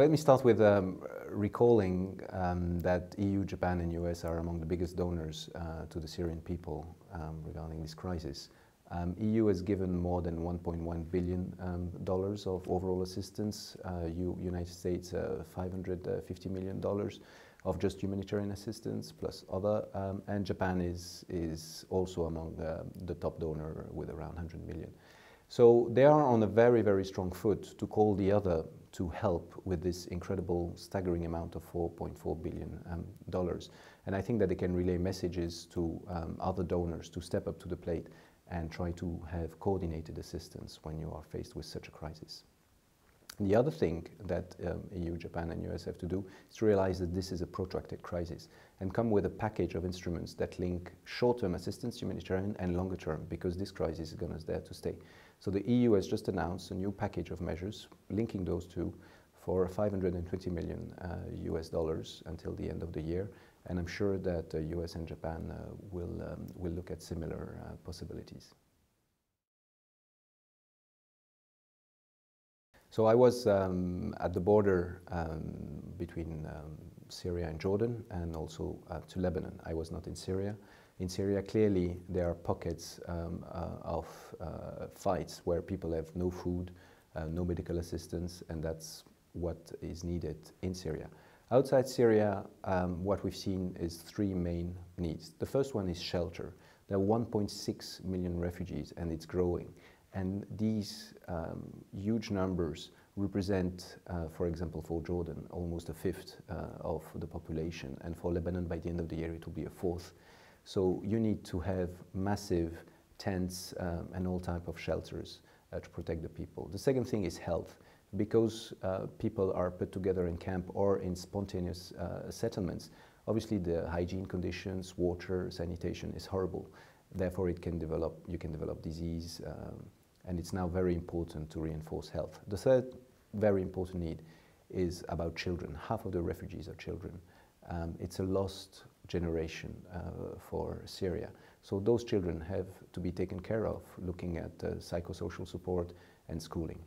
Let me start with recalling that EU, Japan and US are among the biggest donors to the Syrian people regarding this crisis. EU has given more than $1.1 billion of overall assistance, United States $550 million of just humanitarian assistance plus other, and Japan is also among the top donor with around 100 million. So they are on a very, very strong foot to call the other to help with this incredible, staggering amount of $4.4 billion. And I think that they can relay messages to other donors to step up to the plate and try to have coordinated assistance when you are faced with such a crisis. And the other thing that EU, Japan and US have to do is to realize that this is a protracted crisis and come with a package of instruments that link short-term assistance, humanitarian, and longer-term, because this crisis is there to stay. So the EU has just announced a new package of measures linking those two for $520 million US dollars until the end of the year, and I'm sure that US and Japan will look at similar possibilities. So I was at the border between Syria and Jordan, and also to Lebanon. I was not in Syria. In Syria, clearly, there are pockets of fights where people have no food, no medical assistance, and that's what is needed in Syria. Outside Syria, what we've seen is three main needs. The first one is shelter. There are 1.6 million refugees, and it's growing. And these huge numbers represent, for example, for Jordan, almost a fifth of the population. And for Lebanon, by the end of the year, it will be a fourth. So you need to have massive tents and all type of shelters to protect the people. The second thing is health. Because people are put together in camp or in spontaneous settlements, obviously the hygiene conditions, water, sanitation is horrible. Therefore, you can develop disease, and it's now very important to reinforce health. The third very important need is about children. Half of the refugees are children. It's a lost generation for Syria. So those children have to be taken care of, looking at psychosocial support and schooling.